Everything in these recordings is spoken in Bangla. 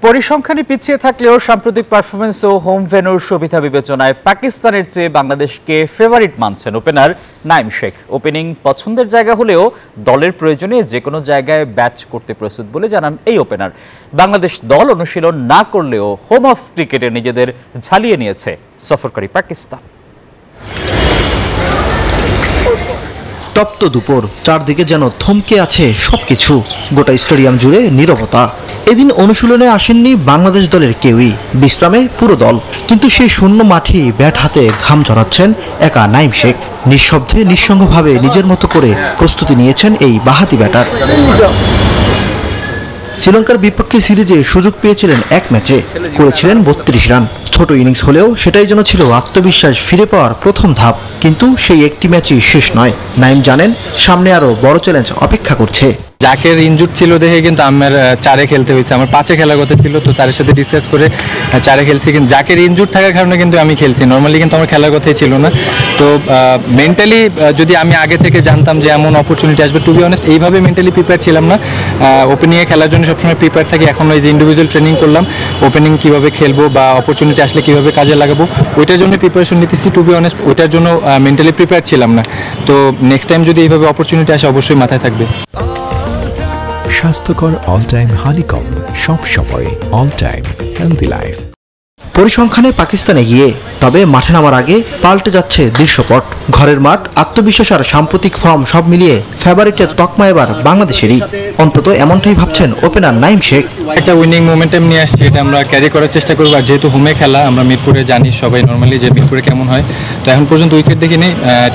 পরিসংখ্যানে পিছিয়ে থাকলেও সাম্প্রতিক পারফরমেন্স ও হোম ভেন্যুর সুবিধা বিবেচনায় পাকিস্তানের চেয়ে বাংলাদেশকে ফেভারিট মানছেন ওপেনার নাইম শেখ। ওপেনিং পছন্দের জায়গা হলেও দলের প্রয়োজনে যে কোনো জায়গায় ব্যাট করতে প্রস্তুত বলে জানান এই ওপেনার। বাংলাদেশ দল অনুশীলন না করলেও হোম অফ ক্রিকেটে নিজেদের ঝালিয়ে নিয়েছে সফরকারী পাকিস্তান। তপ্ত দুপুর, চারদিকে যেন থমকে আছে সবকিছু। গোটা স্টেডিয়াম জুড়ে নীরবতা। এদিন অনুশীলনে আসেননি বাংলাদেশ দলের কেউই, বিশ্রামে পুরো দল। কিন্তু সেই শূন্য মাঠেই ব্যাট হাতে ঘাম ঝরাচ্ছেন একা নাইম শেখ। নিঃশব্দে নিঃসঙ্গভাবে নিজের মতো করে প্রস্তুতি নিয়েছেন এই বাঁহাতি ব্যাটার। শ্রীলঙ্কার বিপক্ষে সিরিজে সুযোগ পেয়েছিলেন এক ম্যাচে, করেছিলেন 32 রান। ছোট ইনিংস হলেও সেটাই যেন ছিল আত্মবিশ্বাস ফিরে পাওয়ার প্রথম ধাপ। কিন্তু সেই একটি ম্যাচই শেষ নয়। নাইম জানেন সামনে আরো বড় চ্যালেঞ্জ অপেক্ষা করছে। জাকের ইনজুর ছিল দেখে কিন্তু আমার 4-এ খেলতে হয়েছে। আমার 5-এ খেলার কথা ছিল, তো 4-এর সাথে ডিসকাস করে 4-এ খেলছি। কিন্তু জাকের ইনজুর থাকার কারণে কিন্তু আমি খেলছি, নর্মালি কিন্তু আমার খেলার কথাই ছিল না। তো মেন্টালি যদি আমি আগে থেকে জানতাম যে এমন অপরচুনিটি আসবে, টু বি অনেস্ট এইভাবে মেন্টালি প্রিপেয়ার ছিলাম না। ওপেনিংয়ে খেলার জন্য সবসময় প্রিপেয়ার থাকি। এখন এই যে ইন্ডিভিজুয়াল ট্রেনিং করলাম, ওপেনিং কীভাবে খেলবো বা অপরচুনিটি আসলে কীভাবে কাজে লাগাবো, ওইটার জন্য প্রিপারেশন নিতেছি। টু বি অনেস্ট ওইটার জন্য মেন্টালি প্রিপেয়ার ছিলাম না। তো নেক্সট টাইম যদি এইভাবে অপরচুনিটি আসে অবশ্যই মাথায় থাকবে। স্বাস্থ্যকর অল টাইম হানিকম, সব সময় অল টাইম হেলদি লাইফ। পরিসংখ্যানে পাকিস্তানে গিয়ে, তবে মাঠে নামার আগে পাল্টে যাচ্ছে দৃশ্যপট। ঘরের মাঠ, আত্মবিশ্বাস আর সাম্প্রতিক ফর্ম সব মিলিয়ে ফেভারিটের তকমা এবার বাংলাদেশেরই। অন্তত এমনটাই ভাবছেন ওপেনার নাইম শেখ। একটা উইনিং মোমেন্টাম নিয়ে আসছি, এটা আমরা ক্যারি করার চেষ্টা করবো। আর যেহেতু হোমে খেলা, আমরা মিরপুরে জানি সবাই নর্মালি যে মিরপুরে কেমন হয়। তো এখন পর্যন্ত উইকেট দেখিনি,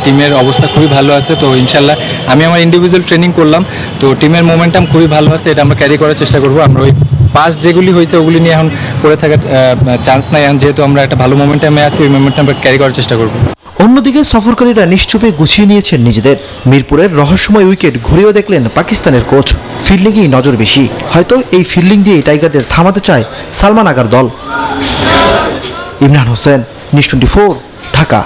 টিমের অবস্থা খুবই ভালো আছে। তো ইনশাল্লাহ আমি আমার ইন্ডিভিজুয়াল ট্রেনিং করলাম, তো টিমের মোমেন্টাম খুবই ভালো আছে। এটা আমরা ক্যারি করার চেষ্টা করবো। আমরা ওই পাস যেগুলি হয়েছে ওগুলি নিয়ে এখন পড়ে থাকার চান্স নাই। এখন যেহেতু আমরা একটা ভালো মোমেন্টামে আছি, ওই মোমেন্টাম ক্যারি করার চেষ্টা করবো। অন্যদিকে সফরকারীরা নিশ্চুপে গুছিয়ে নিয়েছেন নিজেদের। মিরপুরের রহস্যময় উইকেট ঘুরেও দেখলেন পাকিস্তানের কোচ। ফিল্ডিংয়েই নজর বেশি। হয়তো এই ফিল্ডিং দিয়েই টাইগারদের থামাতে চায় সালমান আগার দল। ইমরান হোসেন, নিউজ 24, ঢাকা।